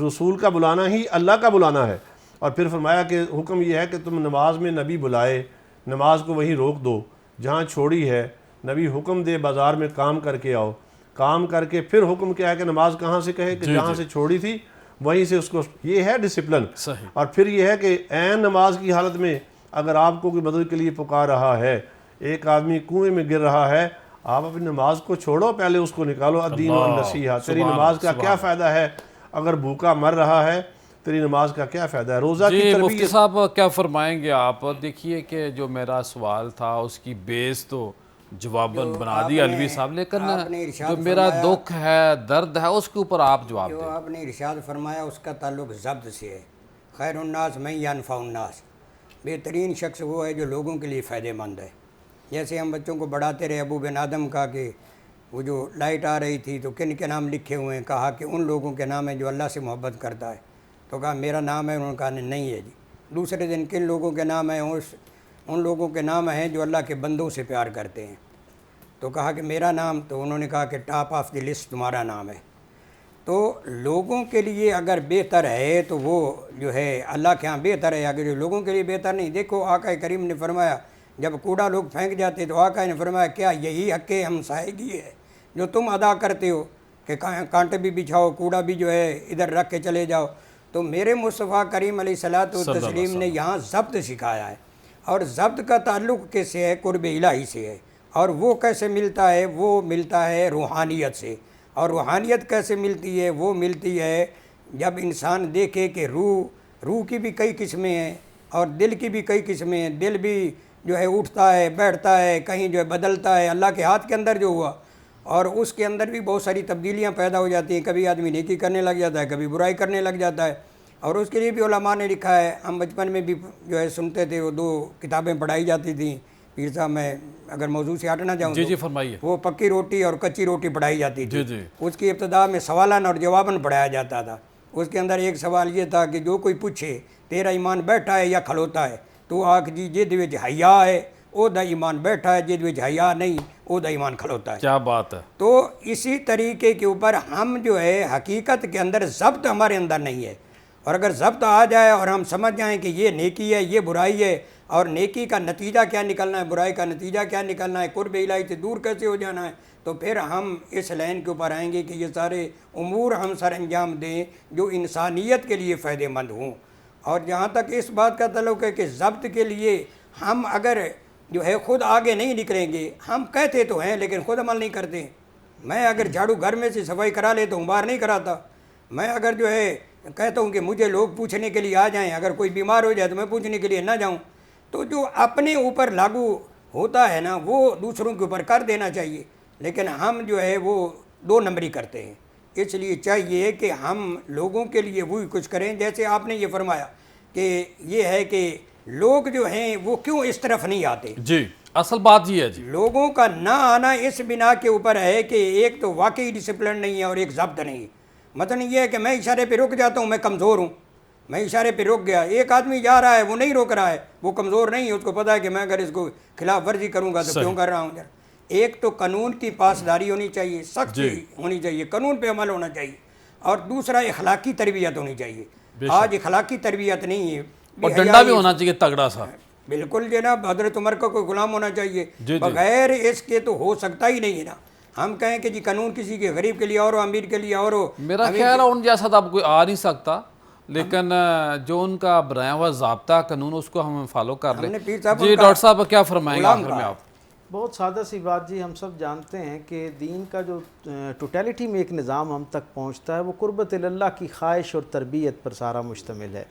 B: رسول کا بلانا ہی اللہ کا بلانا ہے. اور پھر فرمایا کہ حکم یہ ہے کہ تم نماز میں نبی بلائے نماز کو وہیں روک دو جہاں چھوڑی ہے. نبی حکم دے بازار میں کام کر کے آؤ، کام کر کے پھر حکم کیا ہے کہ نماز کہاں سے کہے کہ جہاں سے چھوڑی تھی وہیں سے اس کو. یہ ہے ڈسپلن. اور پھر یہ ہے کہ عین نماز کی حالت میں اگر آپ کو کوئی مدد کے لیے پکار رہا ہے، ایک آدمی کنویں میں گر رہا ہے، آپ اپنی نماز کو چھوڑو، پہلے اس کو نکالو. الدین النصیحہ، تیری نماز کا کیا فائدہ ہے اگر بھوکا مر رہا ہے، تیری نماز کا کیا فائدہ ہے. روزہ کی تربیت.
A: مفتی صاحب کیا فرمائیں گے آپ؟ دیکھیے کہ جو میرا سوال تھا اس کی بیس تو جواباً بنا دی علوی صاحب، لیکن جو میرا دکھ ہے درد ہے اس کے اوپر آپ جواب دیں.
C: جو آپ نے ارشاد فرمایا اس کا تعلق ضبط سے ہے. خیر الناس من ینفع الناس، بہترین شخص وہ ہے جو لوگوں کے لیے فائدہ مند ہے. جیسے ہم بچوں کو بڑھاتے رہے ابو بن آدم کا کہ وہ جو لائٹ آ رہی تھی تو کن کے نام لکھے ہوئے ہیں، کہا کہ ان لوگوں کے نام ہے جو اللہ سے محبت کرتا ہے. تو کہا میرا نام ہے، انہوں نے کہا نہیں ہے جی. دوسرے دن کن لوگوں کے نام ہیں؟ ان لوگوں کے نام ہیں جو اللہ کے بندوں سے پیار کرتے ہیں. تو کہا کہ میرا نام، تو انہوں نے کہا کہ ٹاپ آف دی لسٹ تمہارا نام ہے. تو لوگوں کے لیے اگر بہتر ہے تو وہ جو ہے اللہ کے ہاں بہتر ہے. اگر لوگوں کے لیے بہتر نہیں، دیکھو آقا کریم نے فرمایا جب کوڑا لوگ پھینک جاتے تو آقا نے فرمایا کیا یہی حق ہمسائیگی ہے جو تم ادا کرتے ہو کہ کانٹے بھی بچھاؤ، کوڑا بھی جو ہے ادھر رکھ کے چلے جاؤ. تو میرے مصطفیٰ کریم علیہ الصلوۃ والتسلیم نے یہاں ضبط سکھایا ہے. اور ضبط کا تعلق کیسے ہے؟ قرب الہی سے ہے. اور وہ کیسے ملتا ہے؟ وہ ملتا ہے روحانیت سے. اور روحانیت کیسے ملتی ہے؟ وہ ملتی ہے جب انسان دیکھے کہ روح کی بھی کئی قسمیں ہیں اور دل کی بھی کئی قسمیں ہیں. دل بھی جو ہے اٹھتا ہے، بیٹھتا ہے، کہیں جو ہے بدلتا ہے، اللہ کے ہاتھ کے اندر جو ہوا، اور اس کے اندر بھی بہت ساری تبدیلیاں پیدا ہو جاتی ہیں. کبھی آدمی نیکی کرنے لگ جاتا ہے، کبھی برائی کرنے لگ جاتا ہے. اور اس کے لیے بھی علماء نے لکھا ہے. ہم بچپن میں بھی جو ہے سنتے تھے, وہ 2 کتابیں پڑھائی جاتی تھیں. پیر صاحب میں اگر موضوع سے ہٹنا چاہوں
A: جی فرمائیے.
C: وہ پکی روٹی اور کچی روٹی پڑھائی جاتی تھی. اس کی ابتدا میں سوالان اور جواباً پڑھایا جاتا تھا. اس کے اندر ایک سوال یہ تھا کہ جو کوئی پوچھے تیرا ایمان بیٹھا ہے یا کھلوتا ہے, تو آکھ جی جے دے وچ حیا ہے او دا ایمان بیٹھا ہے, جے دے وچ حیا نہیں او دا ایمان کھلوتا ہے.
A: کیا بات ہے.
C: تو اسی طریقے کے اوپر ہم جو ہے حقیقت کے اندر ضبط ہمارے اندر نہیں ہے, اور اگر ضبط آ جائے اور ہم سمجھ جائیں کہ یہ نیکی ہے یہ برائی ہے, اور نیکی کا نتیجہ کیا نکلنا ہے, برائی کا نتیجہ کیا نکلنا ہے, قرب الہی سے دور کیسے ہو جانا ہے, تو پھر ہم اس لائن کے اوپر آئیں گے کہ یہ سارے امور ہم سر انجام دیں جو انسانیت کے لیے فائدہ مند ہوں. اور جہاں تک اس بات کا تعلق ہے کہ ضبط کے لیے ہم اگر جو ہے خود آگے نہیں نکلیں گے, ہم کہتے تو ہیں لیکن خود عمل نہیں کرتے. میں اگر جھاڑو گھر میں سے صفائی کرا لیتا ہوں, باہر نہیں کراتا. میں اگر جو ہے کہتا ہوں کہ مجھے لوگ پوچھنے کے لیے آ جائیں, اگر کوئی بیمار ہو جائے تو میں پوچھنے کے لیے نہ جاؤں. تو جو اپنے اوپر لاگو ہوتا ہے نا وہ دوسروں کے اوپر کر دینا چاہیے, لیکن ہم جو ہے وہ 2 نمبری کرتے ہیں. اس لیے چاہیے کہ ہم لوگوں کے لیے وہی کچھ کریں. جیسے آپ نے یہ فرمایا کہ یہ ہے کہ لوگ جو ہیں وہ کیوں اس طرف نہیں آتے.
A: جی اصل بات یہ ہے جی,
C: لوگوں کا نہ آنا اس بنا کے اوپر ہے کہ ایک تو واقعی ڈسپلن نہیں ہے اور ایک ضبط نہیں ہے. مطلب یہ ہے کہ میں اشارے پہ رک جاتا ہوں, میں کمزور ہوں, میں اشارے پہ رک گیا. ایک آدمی جا رہا ہے وہ نہیں روک رہا ہے, وہ کمزور نہیں ہے, اس کو پتہ ہے کہ میں اگر اس کو خلاف ورزی کروں گا تو کیوں کر رہا ہوں. ایک تو قانون کی پاسداری ہونی چاہیے, سختی ہونی چاہیے, قانون پہ عمل ہونا چاہیے, اور دوسرا اخلاقی تربیت ہونی چاہیے. آج اخلاقی تربیت نہیں ہے,
A: اور ڈنڈا بھی ہونا چاہیے تگڑا سا.
C: بالکل جناب, حضرت عمر کا کوئی غلام ہونا چاہیے. بغیر اس کے تو ہو سکتا ہی نہیں ہے نا. ہم کہیں کہ جی قانون کسی کے غریب کے لیے اور امیر کے لیے اور ہو,
A: میرا خیال ہے ان جیسا تو اب کوئی آ نہیں سکتا, لیکن جو ان کا بنایا ہوا ضابطہ قانون اس کو ہم فالو کر لیں. جی ڈاکٹر صاحب کیا فرمائیں گے آخر میں آپ؟
D: بہت سادہ سی بات جی, ہم سب جانتے ہیں کہ دین کا جو ٹوٹیلٹی میں ایک نظام ہم تک پہنچتا ہے وہ قربت اللہ کی خواہش اور تربیت پر سارا مشتمل ہے.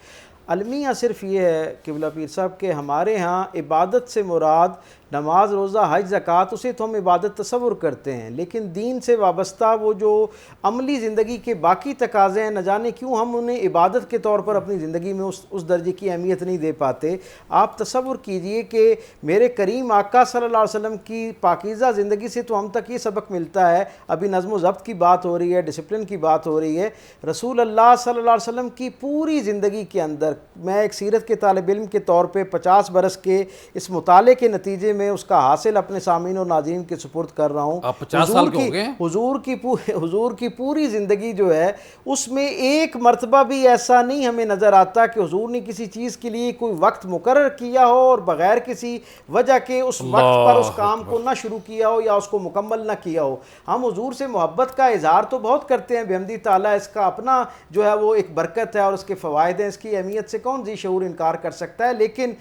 D: المیہ صرف یہ ہے قبلہ پیر صاحب کہ ہمارے ہاں عبادت سے مراد نماز روزہ حج زکوٰۃ اسے تو ہم عبادت تصور کرتے ہیں, لیکن دین سے وابستہ وہ جو عملی زندگی کے باقی تقاضے ہیں نہ جانے کیوں ہم انہیں عبادت کے طور پر اپنی زندگی میں اس درجے کی اہمیت نہیں دے پاتے. آپ تصور کیجئے کہ میرے کریم آقا صلی اللہ علیہ وسلم کی پاکیزہ زندگی سے تو ہم تک یہ سبق ملتا ہے. ابھی نظم و ضبط کی بات ہو رہی ہے, ڈسپلن کی بات ہو رہی ہے. رسول اللہ صلی اللہ علیہ وسلم کی پوری زندگی کے اندر, میں ایک سیرت کے طالب علم کے طور پہ 50 برس کے اس مطالعے کے نتیجے میں اس کا حاصل اپنے سامعین اور ناظرین کے سپرد کر رہا ہوں.
A: آپ 50 سال کے ہو گئے.
D: حضور کی پوری زندگی جو ہے اس میں ایک مرتبہ بھی ایسا نہیں ہمیں نظر آتا کہ حضور نے کسی چیز کے لیے کوئی وقت مقرر کیا ہو اور بغیر کسی وجہ کے اس وقت پر اس کام کو نہ شروع کیا ہو یا اس کو مکمل نہ کیا ہو. ہم حضور سے محبت کا اظہار تو بہت کرتے ہیں بحمدی تعالیٰ, اس کا اپنا جو ہے وہ ایک برکت ہے اور اس کے فوائد ہیں, اس کی اہمیت سے کون ذی شعور انکار کر سکتا ہے. لیکن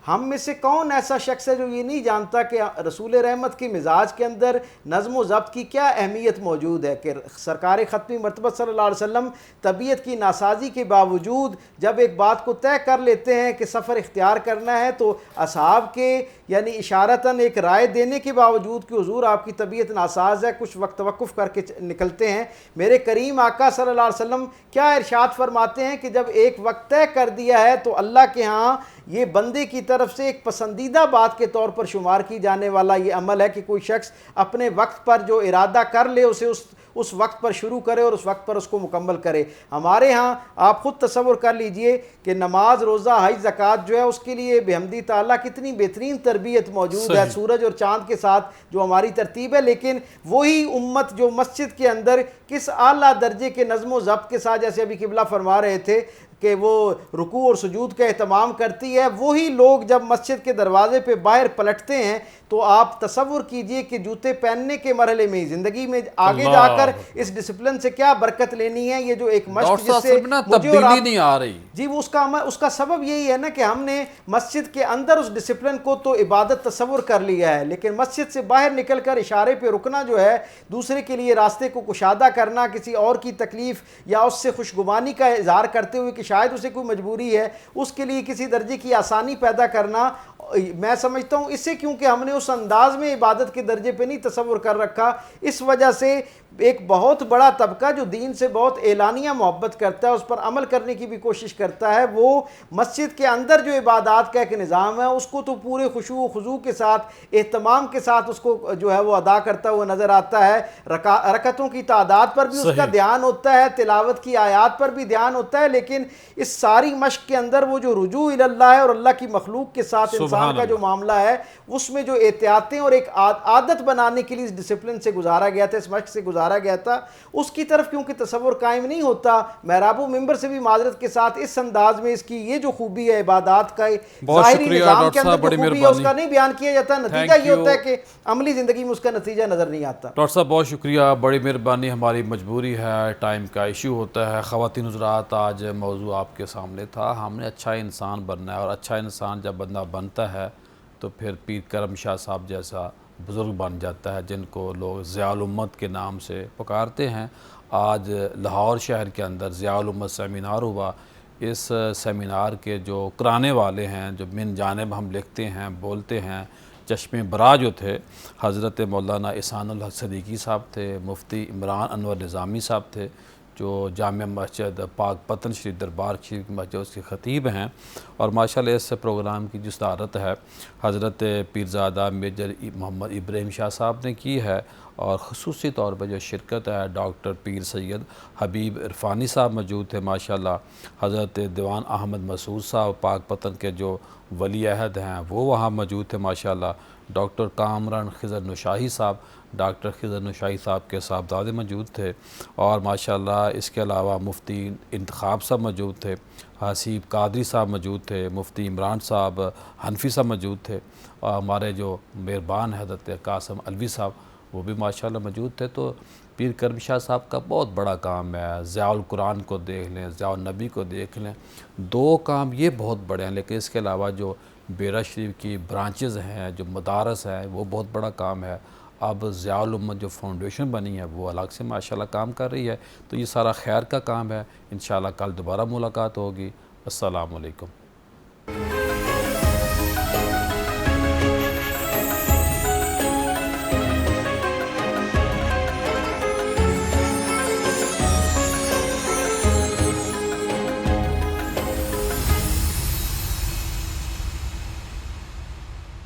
D: ہم میں سے کون ایسا شخص ہے جو یہ نہیں جانتا کہ رسول رحمت کے مزاج کے اندر نظم و ضبط کی کیا اہمیت موجود ہے, کہ سرکار ختمی مرتبہ صلی اللہ علیہ وسلم طبیعت کی ناسازی کے باوجود جب ایک بات کو طے کر لیتے ہیں کہ سفر اختیار کرنا ہے تو اصحاب کے یعنی اشارتاً ایک رائے دینے کے باوجود کہ حضور آپ کی طبیعت ناساز ہے کچھ وقت توقف کر کے نکلتے ہیں. میرے کریم آقا صلی اللہ علیہ وسلم کیا ارشاد فرماتے ہیں کہ جب ایک وقت طے کر دیا ہے تو اللہ کے ہاں یہ بندے کی طرف سے ایک پسندیدہ بات کے طور پر شمار کی جانے والا یہ عمل ہے کہ کوئی شخص اپنے وقت پر جو ارادہ کر لے اسے اس وقت پر شروع کرے اور اس وقت پر اس کو مکمل کرے. ہمارے ہاں آپ خود تصور کر لیجئے کہ نماز روزہ حج زکوٰۃ جو ہے اس کے لیے بحمدی تعالیٰ کتنی بہترین تربیت موجود ہے سورج اور چاند کے ساتھ جو ہماری ترتیب ہے. لیکن وہی امت جو مسجد کے اندر کس اعلیٰ درجے کے نظم و ضبط کے ساتھ, جیسے ابھی قبلہ فرما رہے تھے کہ وہ رکوع اور سجود کا اہتمام کرتی ہے, وہی لوگ جب مسجد کے دروازے پہ باہر پلٹتے ہیں تو آپ تصور کیجئے کہ جوتے پہننے کے مرحلے میں زندگی میں آگے جا کر اس ڈسپلن سے کیا برکت لینی ہے. یہ جو ایک مشق جس سے
A: تبدیلی نہیں آ رہی
D: جی وہ اس کا سبب یہی ہے نا کہ ہم نے مسجد کے اندر اس ڈسپلن کو تو عبادت تصور کر لیا ہے, لیکن مسجد سے باہر نکل کر اشارے پہ رکنا جو ہے, دوسرے کے لیے راستے کو کشادہ کرنا, کسی اور کی تکلیف یا اس سے خوشگمانی کا اظہار کرتے ہوئے کہ شاید اسے کوئی مجبوری ہے, اس کے لیے کسی درجے کی آسانی پیدا کرنا, میں سمجھتا ہوں اسے کیونکہ ہم نے اس انداز میں عبادت کے درجے پہ نہیں تصور کر رکھا، اس وجہ سے ایک بہت بڑا طبقہ جو دین سے بہت اعلانیہ محبت کرتا ہے، اس پر عمل کرنے کی بھی کوشش کرتا ہے، وہ مسجد کے اندر جو عبادات کا ایک نظام ہے اس کو تو پورے خشوع و خضوع کے ساتھ، اہتمام کے ساتھ اس کو جو ہے وہ ادا کرتا ہوا نظر آتا ہے۔ رکعتوں کی تعداد پر بھی اس کا دھیان ہوتا ہے، تلاوت کی آیات پر بھی دھیان ہوتا ہے، لیکن اس ساری مشق کے اندر وہ جو رجوع اللہ ہے اور اللہ کی مخلوق کے ساتھ انسان کا جو معاملہ ہے اس میں جو احتیاطیں اور ایک عادت بنانے کے لیے اس ڈسپلن سے گزارا گیا تھا، اس مشق سے گزارا گیا تھا، اس کی طرف کیونکہ تصور قائم نہیں ہوتا، محراب و منبر سے بھی معذرت کے ساتھ اس انداز میں اس کی یہ جو خوبی ہے عبادات کا ظاہری نظام کے اندر جو خوبی ہے اس کا نہیں بیان کیا جاتا، نتیجہ یہ ہوتا ہے کہ عملی زندگی میں اس کا نتیجہ نظر نہیں آتا۔
A: ڈاکٹر صاحب بہت شکریہ، بڑی مہربانی، ہماری مجبوری ہے، ٹائم کا ایشو ہوتا ہے۔ خواتین حضرات، آج موضوع آپ کے سامنے تھا، ہم نے اچھا انسان بننا ہے، اور اچھا انسان جب بندہ بنتا ہے تو پھر پیر کرم شاہ صاحب جیسا بزرگ بن جاتا ہے جن کو لوگ ضیاء الامت کے نام سے پکارتے ہیں۔ آج لاہور شہر کے اندر ضیاء الامت سیمینار ہوا، اس سیمینار کے جو کرانے والے ہیں، جو من جانب ہم لکھتے ہیں بولتے ہیں، چشم برا جو تھے حضرت مولانا احسان الحق صدیقی صاحب تھے، مفتی عمران انور نظامی صاحب تھے جو جامع مسجد پاک پتن شریف دربار شریف مسجد اس کے خطیب ہیں، اور ماشاءاللہ اس پروگرام کی جو صدارت ہے حضرت پیرزادہ میجر محمد ابراہیم شاہ صاحب نے کی ہے، اور خصوصی طور پر جو شرکت ہے ڈاکٹر پیر سید حبیب عرفانی صاحب موجود تھے ماشاءاللہ، حضرت دیوان احمد مسعود صاحب پاک پتن کے جو ولی عہد ہیں وہ وہاں موجود تھے ماشاءاللہ، ڈاکٹر کامران خضر نشاہی صاحب، ڈاکٹر خضر نشاہی صاحب کے صاحبزادے موجود تھے، اور ماشاءاللہ اس کے علاوہ مفتی انتخاب صاحب موجود تھے، حسیب قادری صاحب موجود تھے، مفتی عمران صاحب حنفی صاحب موجود تھے، اور ہمارے جو مہربان حضرت قاسم علوی صاحب وہ بھی ماشاءاللہ موجود تھے۔ تو پیر کرم شاہ صاحب کا بہت بڑا کام ہے، ضیاء القرآن کو دیکھ لیں، ضیاء النبی کو دیکھ لیں، دو کام یہ بہت بڑے ہیں، لیکن اس کے علاوہ جو بیرا شریف کی برانچز ہیں، جو مدارس ہیں، وہ بہت بڑا کام ہے۔ اب ضیاء الامت جو فاؤنڈیشن بنی ہے وہ الگ سے ماشاءاللہ کام کر رہی ہے، تو یہ سارا خیر کا کام ہے۔ انشاءاللہ کل دوبارہ ملاقات ہوگی۔ السلام علیکم۔